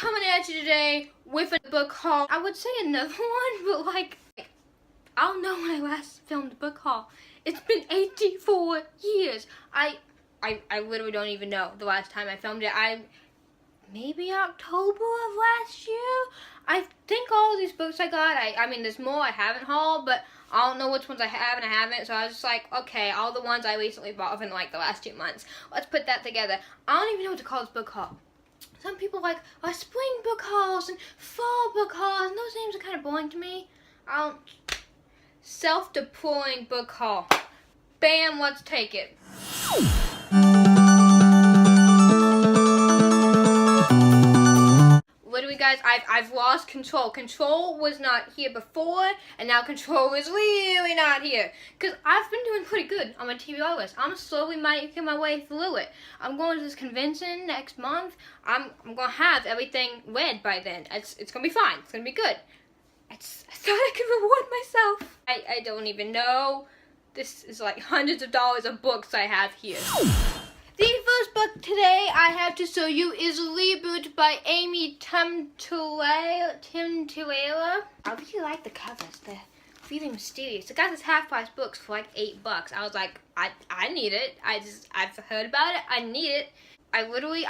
coming at you today with a book haul. I would say another one, but like I don't know when I last filmed a book haul. It's been 84 years. I literally don't even know the last time I filmed it. Maybe October of last year. I think all of these books I got, I mean there's more I haven't hauled, but I don't know which ones I have and I haven't, so I was just like, okay, all the ones I recently bought within like the last 2 months. Let's put that together. I don't even know what to call this book haul. Some people like spring book hauls and fall book hauls, and those names are kind of boring to me. Self-deploying book haul. Bam, let's take it. Literally, guys, I've lost control. Control was not here before, and now control is really not here. Because I've been doing pretty good on my TBR list. I'm slowly making my way through it. I'm going to this convention next month. I'm going to have everything read by then. It's going to be fine. It's going to be good. I thought I could reward myself. I don't even know. This is like hundreds of dollars of books I have here. The first book today I have to show you is Reboot by Amy Timtuela. I really like the covers. They're really mysterious. I got this half-price books for like $8. I was like, I need it. I've heard about it. I need it. I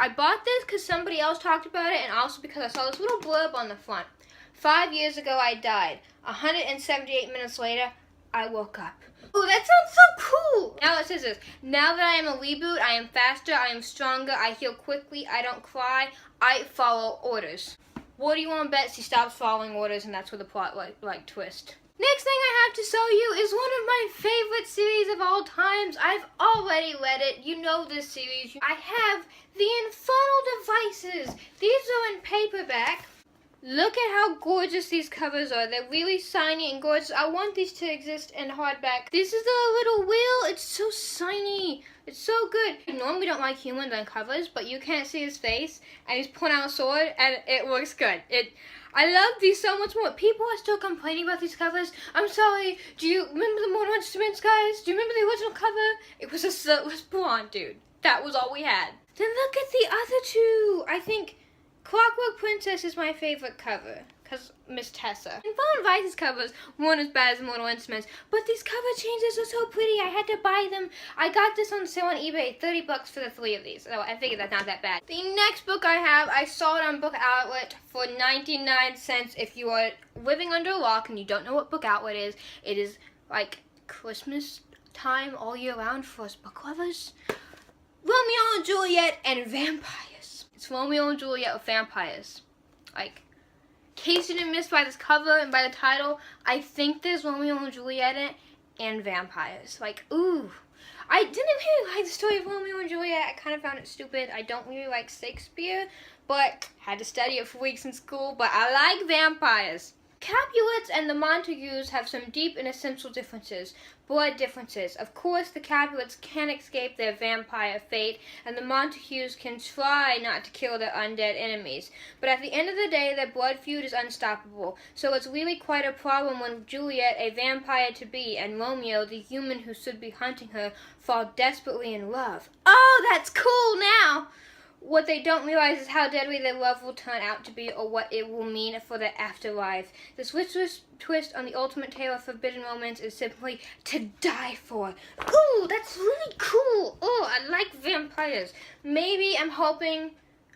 bought this because somebody else talked about it, and also because I saw this little blurb on the front. 5 years ago I died. 178 minutes later, I woke up. Oh, that sounds so cool! Now it says this. Now that I am a reboot, I am faster, I am stronger, I heal quickly, I don't cry, I follow orders. What do you want to bet? She stops following orders, and that's where the plot like twist. Next thing I have to show you is one of my favorite series of all times. I've already read it. You know this series. I have The Infernal Devices. These are in paperback. Look at how gorgeous these covers are. They're really shiny and gorgeous. I want these to exist in hardback. This is the little wheel. It's so shiny. It's so good. I normally don't like humans on covers, but you can't see his face, and he's pulling out a sword, and it looks good. I love these so much more. People are still complaining about these covers. I'm sorry. Do you remember the Mortal Instruments, guys? Do you remember the original cover? It was a shirtless blonde dude. That was all we had. Then look at the other two. I think Clockwork Princess is my favorite cover, because Miss Tessa. Infernal Devices covers weren't as bad as Mortal Instruments, but these cover changes are so pretty. I had to buy them. I got this on sale on eBay, $30 for the 3 of these, so I figured that's not that bad. The next book I have, I saw it on Book Outlet for 99 cents. If you are living under a rock and you don't know what Book Outlet is, it is like Christmas time all year round for us book lovers. Romeo and Juliet and vampires. It's Romeo and Juliet with vampires. Like, in case you didn't miss by this cover and by the title, I think there's Romeo and Juliet in it and vampires. Like, ooh. I didn't really like the story of Romeo and Juliet. I kind of found it stupid. I don't really like Shakespeare, but had to study it for weeks in school. But I like vampires. Capulets and the Montagues have some deep and essential differences, blood differences. Of course, the Capulets can't escape their vampire fate, and the Montagues can try not to kill their undead enemies. But at the end of the day, their blood feud is unstoppable, so it's really quite a problem when Juliet, a vampire-to-be, and Romeo, the human who should be hunting her, fall desperately in love. Oh, that's cool now! What they don't realize is how deadly their love will turn out to be, or what it will mean for their afterlife. The twist on the ultimate tale of forbidden romance is simply to die for. Ooh, that's really cool. Oh, I like vampires. Maybe I'm hoping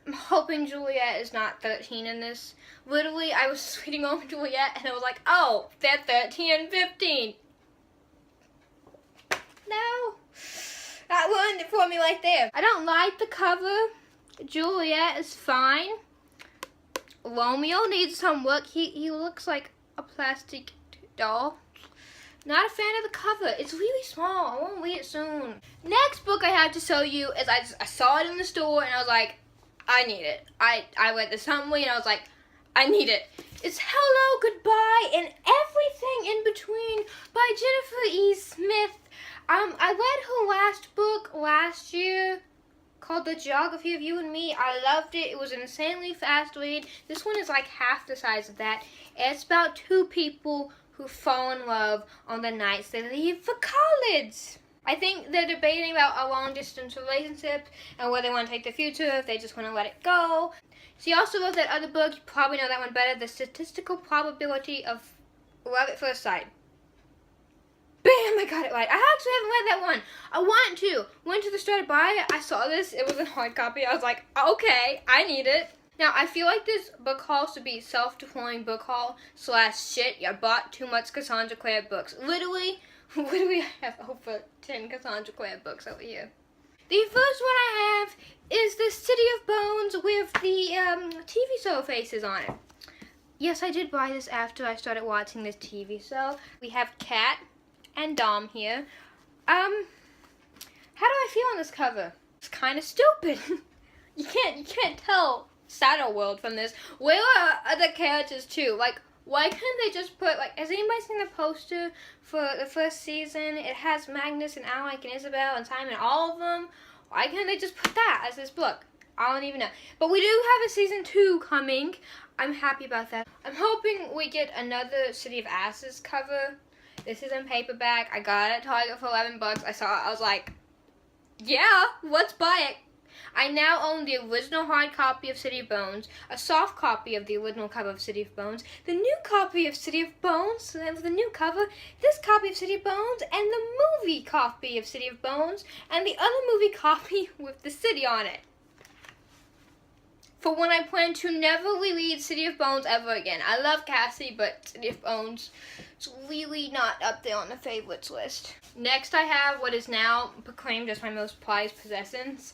Juliet is not 13 in this. Literally, I was reading over Juliet, and I was like, oh, they're 13 and 15. No. That ruined it for me right there. I don't like the cover. Juliet is fine. Romeo needs some work. He looks like a plastic doll. Not a fan of the cover. It's really small. I won't read it soon. Next book I have to show you is I saw it in the store and I was like, I need it. I read the summary and I was like, I need it. It's Hello, Goodbye, and Everything in Between by Jennifer E. Smith. I read her last book last year called The Geography of You and Me. I loved it. It was an insanely fast read. This one is like half the size of that. It's about two people who fall in love on the nights they leave for college. I think they're debating about a long-distance relationship and where they want to take the future, if they just want to let it go. She also wrote that other book, you probably know that one better, The Statistical Probability of Love at First Sight. Bam, I got it right. I actually haven't read that one. I want to. Went to the store to buy it. I saw this. It was a hard copy. I was like, okay, I need it. Now, I feel like this book haul should be self-deploying book haul / shit, you bought too much Cassandra Clare books. Literally, I have over 10 Cassandra Clare books over here. The first one I have is the City of Bones with the TV show faces on it. Yes, I did buy this after I started watching this TV show. We have Kat and Dom here. How do I feel on this cover? It's kind of stupid. You can't tell Shadow World from this. Where are other characters too? Like, why couldn't they just put, like, has anybody seen the poster for the first season? It has Magnus and Alec and Isabel and Simon, all of them. Why can't they just put that as this book? I don't even know. But we do have a season 2 coming. I'm happy about that. I'm hoping we get another City of Ashes cover. This is in paperback. I got it at Target for $11. I saw it. I was like, yeah, let's buy it. I now own the original hard copy of City of Bones, a soft copy of the original cover of City of Bones, the new copy of City of Bones, with the new cover, this copy of City of Bones, and the movie copy of City of Bones, and the other movie copy with the city on it. For when I plan to never reread City of Bones ever again. I love Cassie, but City of Bones is really not up there on the favorites list. Next I have what is now proclaimed as my most prized possessions.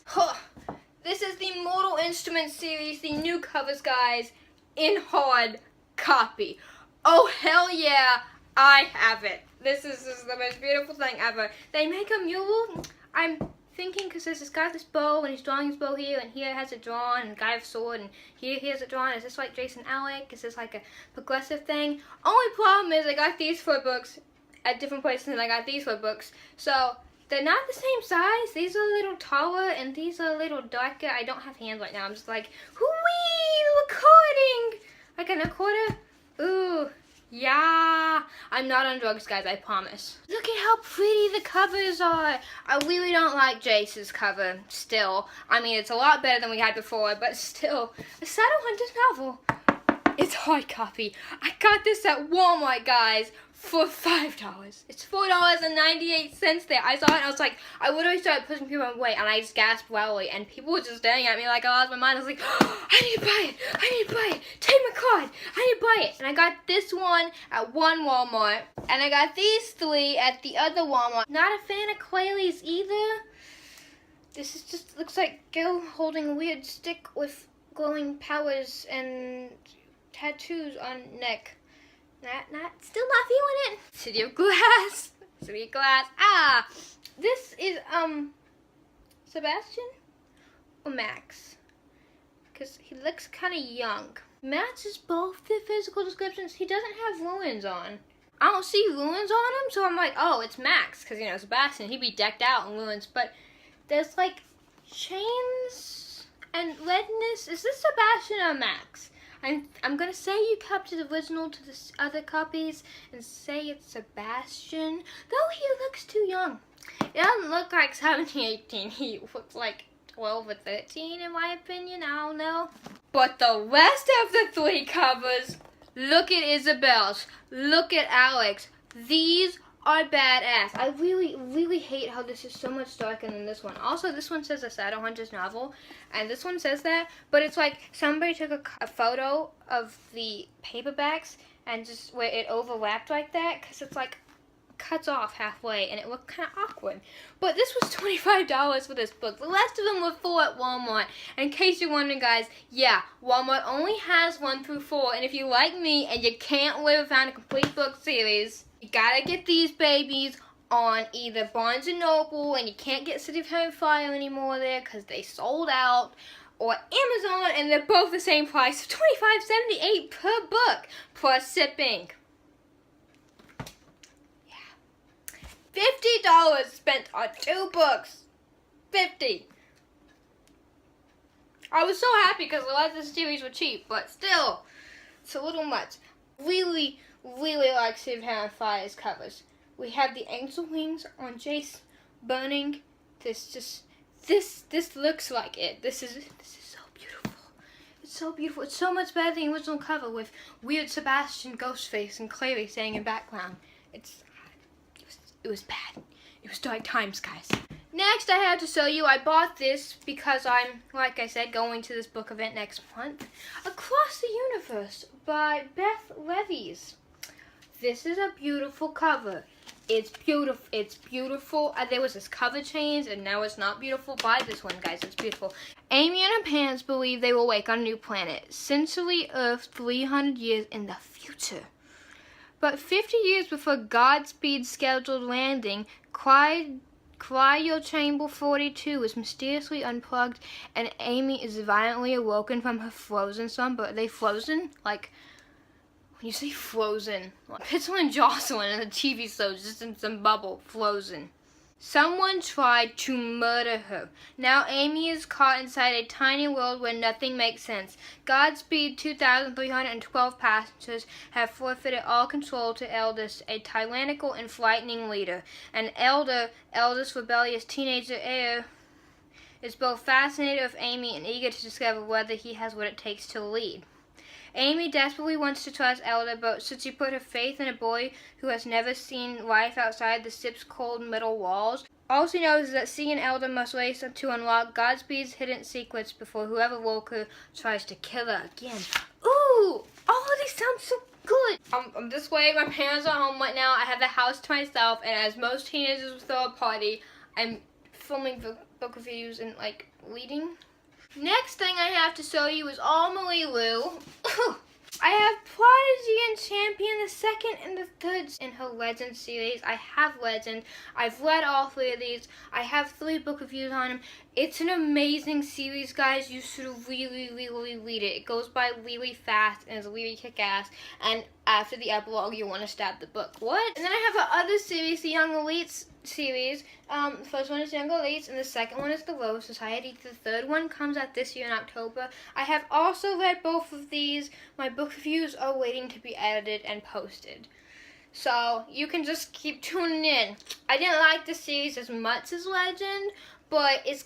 This is the Mortal Instruments series, the new covers, guys, in hard copy. Oh, hell yeah, I have it. This is the most beautiful thing ever. They make a mural. I'm thinking, because there's this guy with this bow, and he's drawing his bow here, and here has it drawn, and guy with sword, and here he has it drawn. Is this like Jason Alec? Is this like a progressive thing? Only problem is I got these 4 books at different places than I got these 4 books. So they're not the same size. These are a little taller, and these are a little darker. I don't have hands right now. I'm just like, whoo-wee, recording! Like an recorder. Ooh. Yeah, I'm not on drugs, guys, I promise. Look at how pretty the covers are. I really don't like Jace's cover, still. I mean, it's a lot better than we had before, but still. A Shadowhunters novel. It's hard copy. I got this at Walmart, guys, for $5. It's $4.98 there. I saw it and I was like, I literally started pushing people away and I just gasped wildly and people were just staring at me like I lost my mind. I was like, oh, I need to buy it. I need to buy it. Take my card. I need to buy it. And I got this one at one Walmart and I got these 3 at the other Walmart. Not a fan of Quailey's either. This is just looks like girl holding a weird stick with glowing powers and tattoos on neck. Still not feeling it. City of Glass. City of Glass. Ah, this is Sebastian or Max, because he looks kind of young. Matches both the physical descriptions. He doesn't have ruins on. I don't see ruins on him, so I'm like, oh, it's Max, because you know Sebastian, he'd be decked out in ruins, but there's like chains and redness. Is this Sebastian or Max? I'm gonna say you copied the original to the other copies and say it's Sebastian, though he looks too young. It doesn't look like 17, 18. He looks like 12 or 13 in my opinion. I don't know. But the rest of the 3 covers, look at Isabel's, look at Alex. These are badass. I really hate how this is so much darker than this one. Also, this one says a Shadowhunters novel, and this one says that, but it's like somebody took a photo of the paperbacks and just where it overlapped like that, because it's like cuts off halfway, and it looked kind of awkward. But this was $25 for this book. The rest of them were 4 at Walmart. And in case you're wondering, guys, yeah, Walmart only has 1 through 4, and if you like me and you can't live without a complete book series, you gotta get these babies on either Barnes & Noble, and you can't get City of Fire anymore there because they sold out, or Amazon, and they're both the same price, $25.78 per book, plus shipping. Yeah. $50 spent on 2 books. $50. I was so happy because the rest of the series were cheap, but still, it's a little much. Really like City of Fire's covers. We have the angel wings on Jace burning. This looks like it. This is so beautiful. It's so beautiful. It's so much better than the original cover with weird Sebastian Ghostface and Clary saying in background. It was bad. It was dark times, guys. Next, I have to show you, I bought this because I'm, like I said, going to this book event next month. Across the Universe by Beth Levis. This is a beautiful cover. It's beautiful. It's beautiful. There was this cover change, and now it's not beautiful. Buy this one, guys. It's beautiful. Amy and her parents believe they will wake on a new planet, essentially Earth 300 years in the future. But 50 years before Godspeed's scheduled landing, Cryochamber 42 is mysteriously unplugged, and Amy is violently awoken from her frozen slumber. Are they frozen? Like, when you say frozen, like Pitzel and Jocelyn in the TV show, just in some bubble, frozen. Someone tried to murder her. Now Amy is caught inside a tiny world where nothing makes sense. Godspeed 2,312 passengers have forfeited all control to Eldest, a tyrannical and frightening leader. And Eldest rebellious teenager heir, is both fascinated with Amy and eager to discover whether he has what it takes to lead. Amy desperately wants to trust Elder, but should she put her faith in a boy who has never seen life outside the ship's cold metal walls? All she knows is that she and Elder must race to unlock Godspeed's hidden secrets before whoever woke her tries to kill her again. Ooh! All of these sound so good! I'm this way, my parents are home right now, I have the house to myself, and as most teenagers would throw a party, I'm filming book reviews and, like, reading. Next thing I have to show you is Alarmingly. I have Prodigy and Champion, the second and the third in her Legend series. I have Legend. I've read all three of these. I have 3 book reviews on them. It's an amazing series, guys. You should really, really read it. It goes by really fast and is really kick-ass. And after the epilogue, you want to stab the book. What? And then I have the other series, the Young Elites series. The first one is Young Elites, and the second one is The Rose Society. The third one comes out this year in October. I have also read both of these. My book reviews are waiting to be edited and posted. So, you can just keep tuning in. I didn't like the series as much as Legend, but it's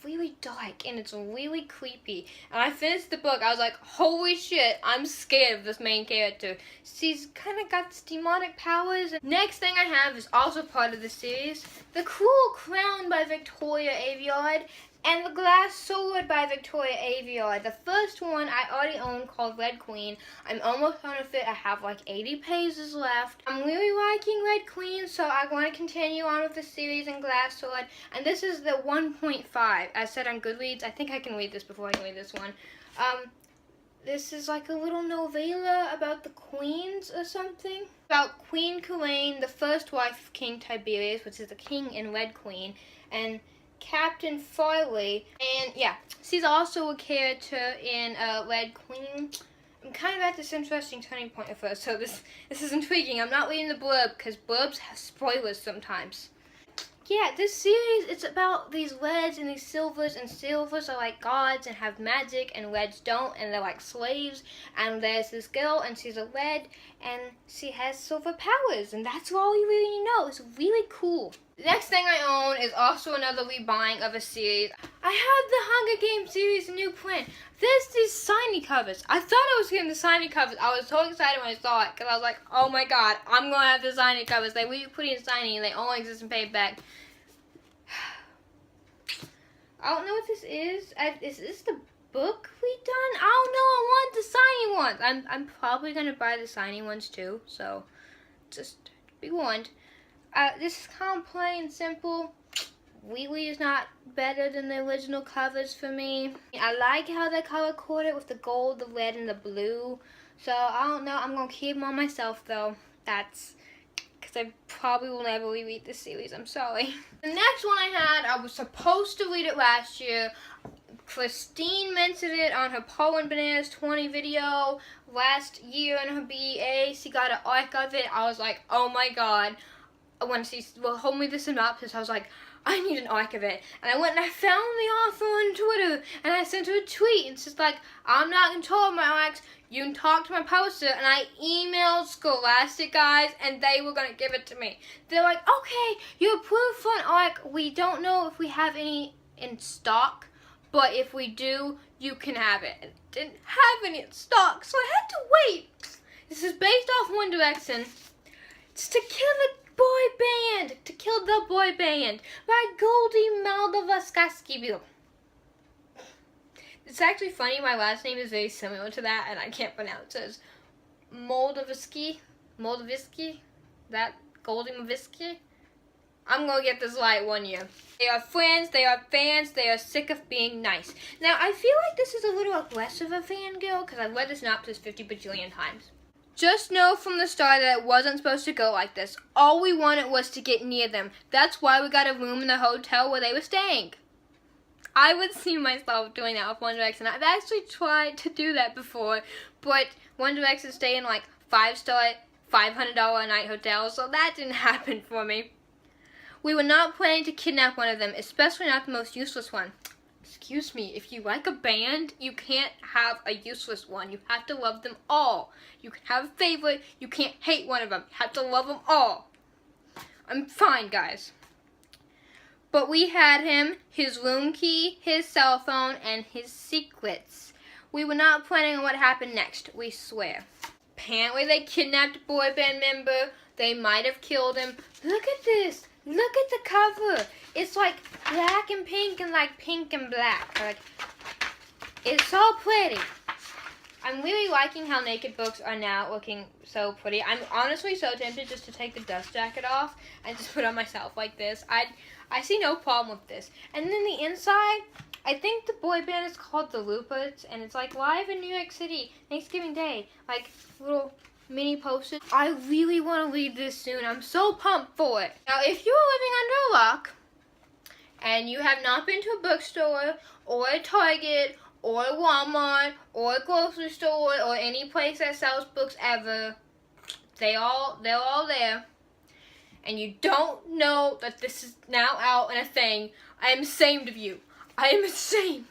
really dark and it's really creepy. And I finished the book, I was like, holy shit, I'm scared of this main character. She's kind of got demonic powers. Next thing I have is also part of the series, The Cruel Crown by Victoria Aveyard, and The Glass Sword by Victoria Aveyard. The first one I already own, called Red Queen. I'm almost done with it. I have like 80 pages left. I'm really liking Red Queen, so I want to continue on with the series in Glass Sword. And this is the 1.5. I said on Goodreads. I think I can read this before I can read this one. This is like a little novella about the queens or something. About Queen Kurain, the first wife of King Tiberius, which is the king in Red Queen, and Captain Farley, and yeah, she's also a character in Red Queen. I'm kind of at this interesting turning point at first, so this is intriguing. I'm not reading the blurb because blurbs have spoilers sometimes. Yeah, this series, it's about these reds and these silvers, and silvers are like gods and have magic, and reds don't, and they're like slaves. And there's this girl, and she's a red, and she has silver powers, and that's all you really need to know. It's really cool. The next thing I own is also another rebuying of a series. I have the Hunger Games series, a new print. There's these shiny covers. I thought I was getting the shiny covers. I was so excited when I saw it, because I was like, oh my god, I'm going to have the shiny covers. They really put in shiny, and they only exist in paperback. I don't know what this is. Is this the book we done? I don't know. I want the shiny ones. I'm probably going to buy the shiny ones too, so just be warned. This is kind of plain and simple. Really is not better than the original covers for me. I like how they color coded with the gold, the red, and the blue. So, I don't know. I'm going to keep them on myself, though. That's because I probably will never reread this series. I'm sorry. The next one I was supposed to read it last year. Christine mentioned it on her Poland Bananas 20 video last year in her BA. She got an arc of it. I was like, oh my god. When she told me the synopsis, I was like, I need an arc of it. And I went and I found the author on Twitter, and I sent her a tweet, and it's just like, I'm not in control of my arcs. You can talk to my publisher. And I emailed Scholastic, guys, and they were going to give it to me. They're like, okay, you're approved for an arc. We don't know if we have any in stock, but if we do, you can have it. And didn't have any in stock, so I had to wait. This is based off One Direction. It's to kill the boy band by Goldie Maldovaskaskibu. It's actually funny, my last name is very similar to that, and I can't pronounce it. Moldovisky, that Goldie Maldovaski. I'm gonna get this right one year. They are friends, they are fans, they are sick of being nice. Now, I feel like this is a little aggressive of fangirl, because I've read the synopsis 50 bajillion times. Just know from the start that it wasn't supposed to go like this. All we wanted was to get near them. That's why we got a room in the hotel where they were staying. I would see myself doing that with One Direction. I've actually tried to do that before, but One Direction stay in like 5-star, $500 a night hotels, so that didn't happen for me. We were not planning to kidnap one of them, especially not the most useless one. Excuse me, if you like a band, you can't have a useless one. You have to love them all. You can have a favorite, you can't hate one of them. You have to love them all. I'm fine, guys. But we had him, his room key, his cell phone, and his secrets. We were not planning on what happened next, we swear. Apparently they kidnapped a boy band member. They might have killed him. Look at this. Look at the cover. It's like black and pink and like pink and black. Like, it's so pretty. I'm really liking how naked books are now looking so pretty. I'm honestly so tempted just to take the dust jacket off and just put it on myself like this. I see no problem with this. And then the inside, I think the boy band is called the Luperts, and it's like live in New York City, Thanksgiving Day. Like little mini posters. I really want to read this soon. I'm so pumped for it. Now, if you are living under a rock and you have not been to a bookstore or a Target or a Walmart or a grocery store or any place that sells books ever, they're all there, and you don't know that this is now out and a thing, I am ashamed of you. I am ashamed.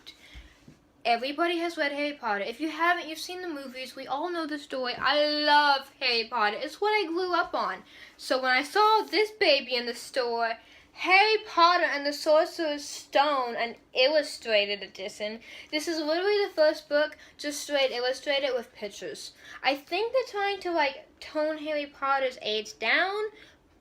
Everybody has read Harry Potter. If you haven't, you've seen the movies. We all know the story. I love Harry Potter. It's what I grew up on. So when I saw this baby in the store, Harry Potter and the Sorcerer's Stone, an illustrated edition. This is literally the first book, just straight illustrated with pictures. I think they're trying to like tone Harry Potter's age down,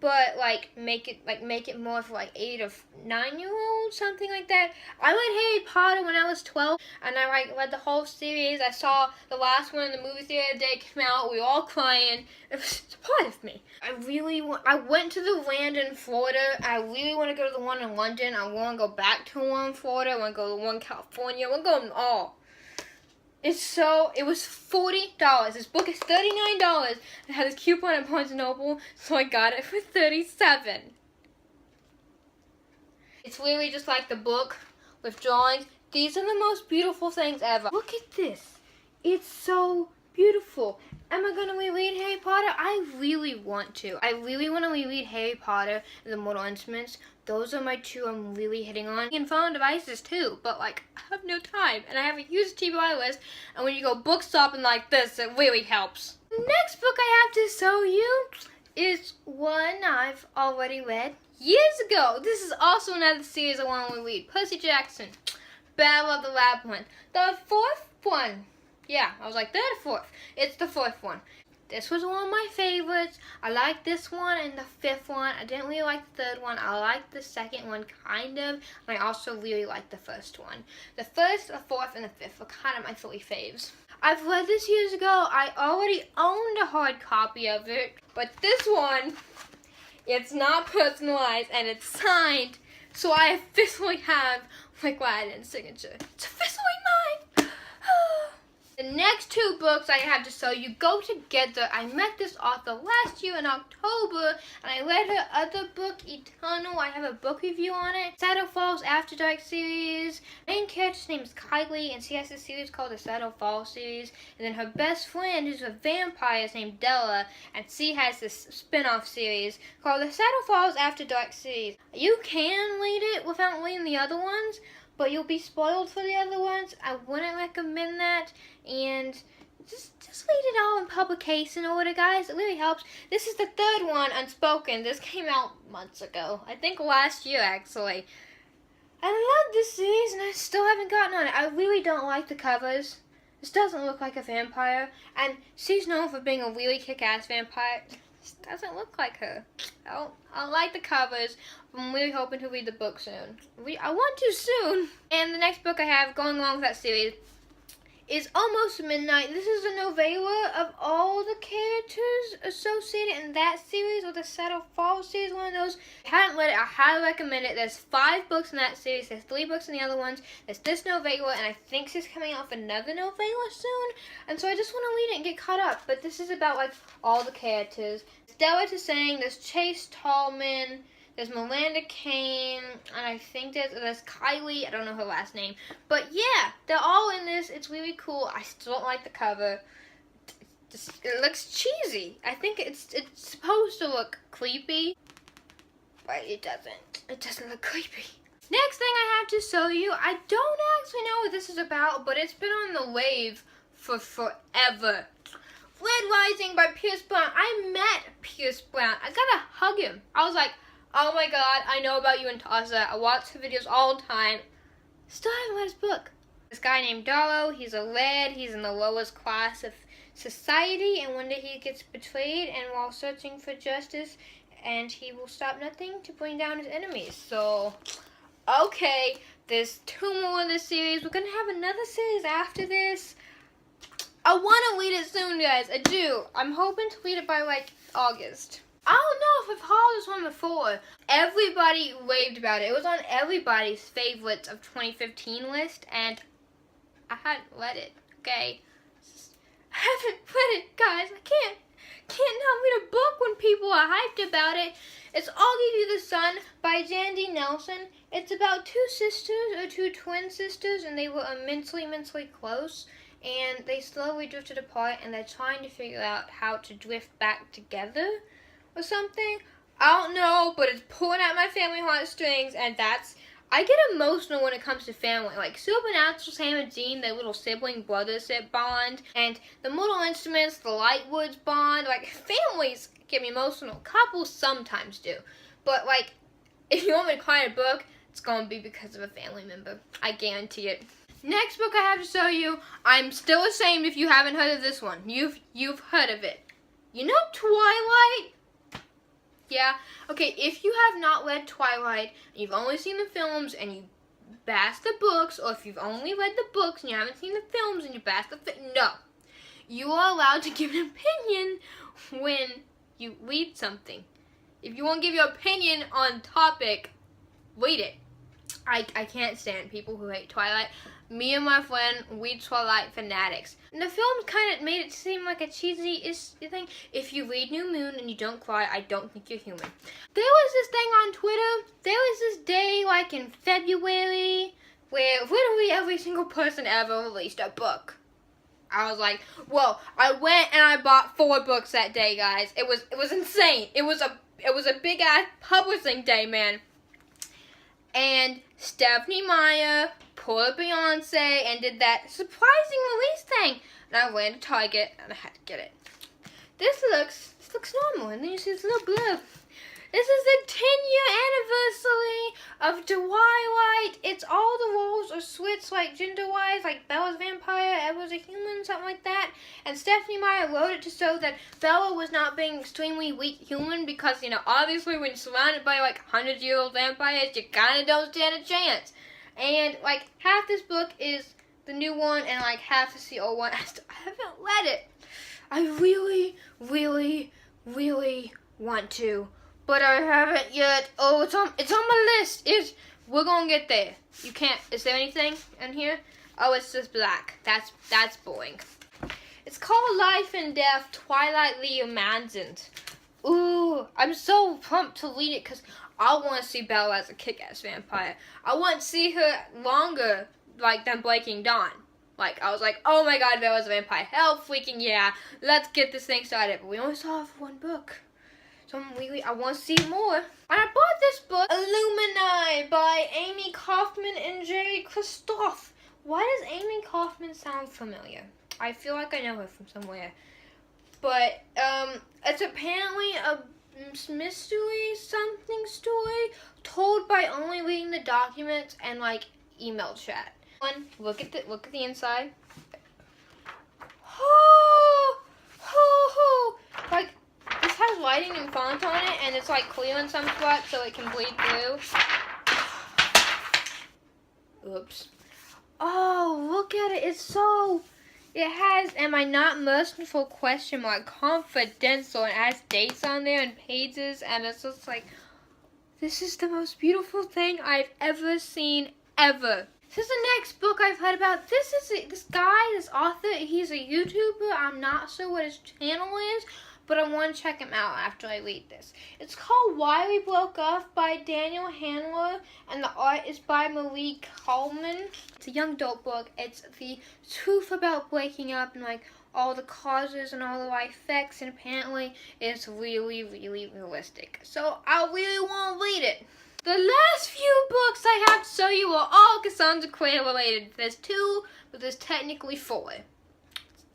but make it more for like 8 or 9-year-olds, something like that. I read Harry Potter when I was 12, and I read the whole series. I saw the last one in the movie theater the day it came out. We were all crying. It was a part of me. I went to the land in Florida. I really want to go to the one in London. I want to go back to the one in Florida. I want to go to the one in California. I want to go to them all. It was $40. This book is $39. I had this coupon at Barnes & Noble, so I got it for $37. It's literally just like the book with drawings. These are the most beautiful things ever. Look at this. It's so beautiful. Am I going to reread Harry Potter? I really want to. I really want to reread Harry Potter and the Mortal Instruments. Those are my two I'm really hitting on. And phone devices too, but like, I have no time. And I have a huge TBR list. And when you go book shopping like this, it really helps. The next book I have to show you is one I've already read years ago. This is also another series I want to read. Percy Jackson, Battle of the Labyrinth. The fourth one. Yeah, I was like, third or fourth. It's the fourth one. This was one of my favorites. I liked this one and the fifth one. I didn't really like the third one. I liked the second one, kind of. And I also really liked the first one. The first, the fourth, and the fifth were kind of my three faves. I've read this years ago. I already owned a hard copy of it. But this one, it's not personalized and it's signed. So I officially have my Gladden signature. It's officially mine. The next two books I have to show you go together. I met this author last year in October, and I read her other book, Eternal. I have a book review on it. Shadow Falls After Dark series. Main character's name is Kylie, and she has a series called the Shadow Falls series. And then her best friend, who's a vampire, is named Della, and she has this spin-off series called the Shadow Falls After Dark series. You can read it without reading the other ones, but you'll be spoiled for the other ones. I wouldn't recommend that, and just read it all in publication order, guys. It really helps. This is the third one, Unspoken. This came out months ago. I think last year, actually. I love this series, and I still haven't gotten on it. I really don't like the covers. This doesn't look like a vampire, and she's known for being a really kick-ass vampire. This doesn't look like her. I don't like the covers. I'm really hoping to read the book soon. I want to soon. And the next book I have going along with that series is Almost Midnight. This is a novella of all the characters associated in that series, or the Shadow Falls series, one of those. If you haven't read it, I highly recommend it. There's 5 books in that series. There's 3 books in the other ones. There's this novella, and I think she's coming out with another novella soon. And so I just want to read it and get caught up. But this is about, like, all the characters. Stella Tsang, there's Chase Tallman, there's Miranda Kane, and I think there's Kylie. I don't know her last name. But yeah, they're all in this. It's really cool. I still don't like the cover. It looks cheesy. I think it's supposed to look creepy, but it doesn't. It doesn't look creepy. Next thing I have to show you, I don't actually know what this is about, but it's been on the wave for forever. Red Rising by Pierce Brown. I met Pierce Brown. I gotta hug him. I was like, oh my god, I know about you and Tasha. I watch her videos all the time. Still haven't read his book. This guy named Darrow, he's a red, he's in the lowest class of society, and one day he gets betrayed, and while searching for justice, and he will stop nothing to bring down his enemies. So, okay, there's 2 more in this series. We're gonna have another series after this. I want to read it soon, guys. I do. I'm hoping to read it by, like, August. I don't know if I've hauled this one before. Everybody raved about it. It was on everybody's favorites of 2015 list, and I hadn't read it, okay? I haven't read it, guys. I can't not read a book when people are hyped about it. It's I'll Give You the Sun by Jandy Nelson. It's about 2 sisters, or 2 twin sisters, and they were immensely close. And they slowly drifted apart, and they're trying to figure out how to drift back together or something. I don't know, but it's pulling at my family heartstrings, and I get emotional when it comes to family. Like Supernatural, Sam and Jean, their little sibling brothership bond, and the Mortal Instruments, the Lightwoods bond. Like, families get me emotional. Couples sometimes do. But, like, if you want me to cry in a book, it's gonna be because of a family member. I guarantee it. Next book I have to show you, I'm still ashamed if you haven't heard of this one. You've heard of it. You know Twilight? Yeah? Okay, if you have not read Twilight, and you've only seen the films, and you bash the books, or if you've only read the books, and you haven't seen the films, and you bash the no. You are allowed to give an opinion when you read something. If you want to give your opinion on topic, read it. I can't stand people who hate Twilight. Me and my friend, we Twilight fanatics. And the film kind of made it seem like a cheesy-ish thing. If you read New Moon and you don't cry, I don't think you're human. There was this thing on Twitter. There was this day, like in February, where literally every single person ever released a book. I was like, whoa. I went and I bought 4 books that day, guys. It was insane. It was a big-ass publishing day, man. And Stephenie Meyer pulled Beyonce and did that surprising release thing. And I went to Target and I had to get it. This looks normal. And then you see this little blurb. This is the 10-year anniversary of Twilight. It's all the roles are switched, like, gender-wise, like Bella's vampire, Edward's a human, something like that. And Stephenie Meyer wrote it to show that Bella was not being extremely weak human because, you know, obviously when you're surrounded by, like, 100-year-old vampires, you kind of don't stand a chance. And, like, half this book is the new one and, like, half is the old one. I haven't read it. I really, really, really want to. But I haven't yet. Oh, it's on my list. We're gonna get there. You can't. Is there anything in here? Oh, it's just black. That's boring. It's called Life and Death, Twilight Reimagined. Ooh, I'm so pumped to read it because I want to see Bella as a kick-ass vampire. I want to see her longer, like, than Breaking Dawn. Like, I was like, oh my god, Bella's a vampire. Hell freaking yeah. Let's get this thing started. But we only saw it for one book. So I want to see more. And I bought this book, Illumini, by Amy Kaufman and Jerry Christoph. Why does Amy Kaufman sound familiar? I feel like I know her from somewhere. But, it's apparently a mystery something story told by only reading the documents and, like, email chat. Look at the inside. Like, this has lighting and font on it, and it's, like, clear in some spots so it can bleed through. Oops. Oh, look at it. It has, am I not merciful, question mark, confidential, and it has dates on there and pages, and it's just like, this is the most beautiful thing I've ever seen, ever. This is the next book I've heard about. This author, he's a YouTuber. I'm not sure what his channel is, but I want to check him out after I read this. It's called Why We Broke Off by Daniel Handler, and the art is by Marie Coleman. It's a young adult book. It's the truth about breaking up and like all the causes and all the effects, and apparently it's really, really realistic. So I really want to read it. The last few books I have to show you are all Cassandra Clare related. There's 2, but there's technically 4.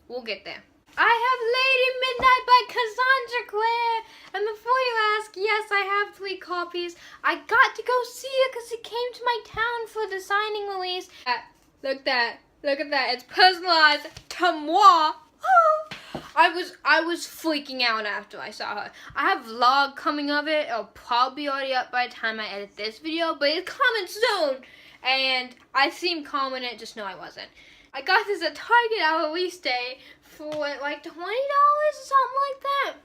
We'll get there. I have Lady Midnight by Cassandra Clare. And before you ask, yes, I have 3 copies. I got to go see it because it came to my town for the signing release. Look at that. It's personalized to moi. I was freaking out after I saw her. I have a vlog coming of it. It'll probably be already up by the time I edit this video, but it's coming soon. And I seemed calm in it, just know I wasn't. I got this at Target at release day for like $20 or something like that.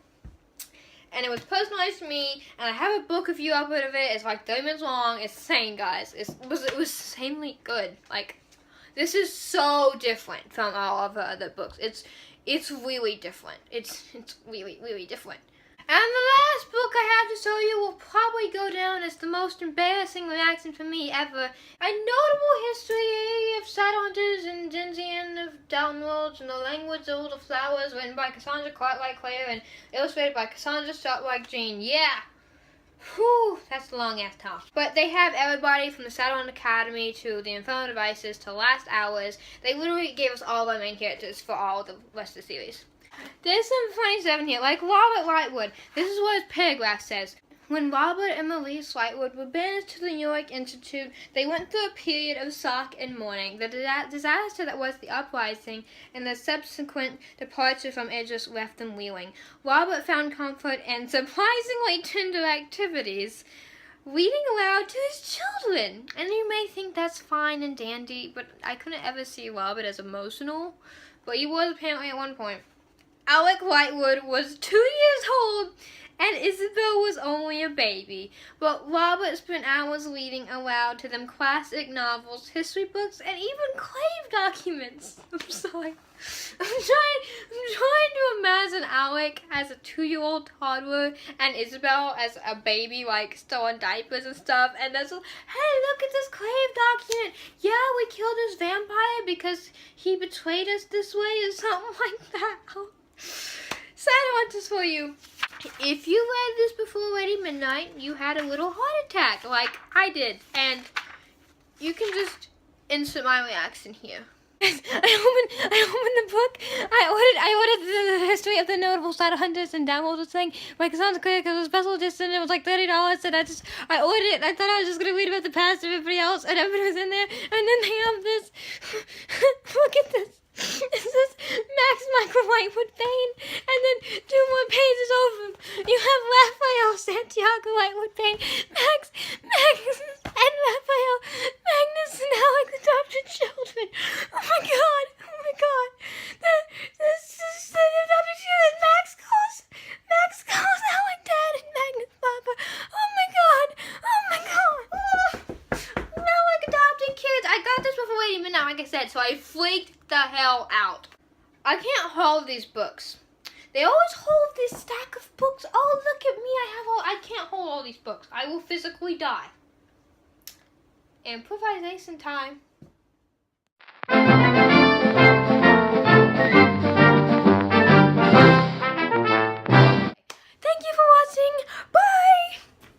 And it was personalized to me, and I have a book review up of it. It's like 30 minutes long. It's insane, guys. It was insanely good. Like, this is so different from all of her other books. It's really different. It's really, really different. And the last book I have to show you will probably go down as the most embarrassing reaction for me ever. A Notable History of Shadowhunters and Dinsian of Downworlds and the Language of the Flowers, written by Cassandra Clare and illustrated by Cassandra Jean. Yeah! Whew, that's a long ass talk. But they have everybody from the Shadowhunt Academy to the Infernal Devices to Last Hours. They literally gave us all our main characters for all the rest of the series. There's some funny stuff in here, like Robert Lightwood. This is what his paragraph says. When Robert and Maurice Lightwood were banished to the New York Institute, they went through a period of shock and mourning. The disaster that was the uprising and the subsequent departure from Idris left them reeling. Robert found comfort in surprisingly tender activities, reading aloud to his children. And you may think that's fine and dandy, but I couldn't ever see Robert as emotional. But he was apparently at one point. Alec Lightwood was 2 years old, and Isabel was only a baby. But Robert spent hours reading aloud to them classic novels, history books, and even clave documents. I'm sorry. I'm trying to imagine Alec as a 2-year-old toddler and Isabel as a baby, like, still in diapers and stuff. And that's, hey, look at this clave document. Yeah, we killed this vampire because he betrayed us this way or something like that. Shadowhunters for you. If you read this before Lady Midnight, you had a little heart attack like I did. And you can just insert my reaction here. I opened the book. I ordered the history of the notable Shadowhunters and Downworlds thing by Cassandra Clare because it was special edition. It was like $30, and I ordered it. And I thought I was just gonna read about the past of everybody else, and everybody was in there. And then they have this. Look at this. It says Max Michael Lightwood Payne, and then 2 more pages over him. You have Raphael Santiago Lightwood Payne, Max, and Raphael Magnus and Alec adopted children. Oh my god. This is the adopted children. Max calls Alec dad and Magnus papa. Oh my god. No, like adopting kids. I got this before Lady Midnight, like I said, so I freaked the hell out. I can't hold these books. They always hold this stack of books. Oh, look at me. I can't hold all these books. I will physically die. Improvisation time.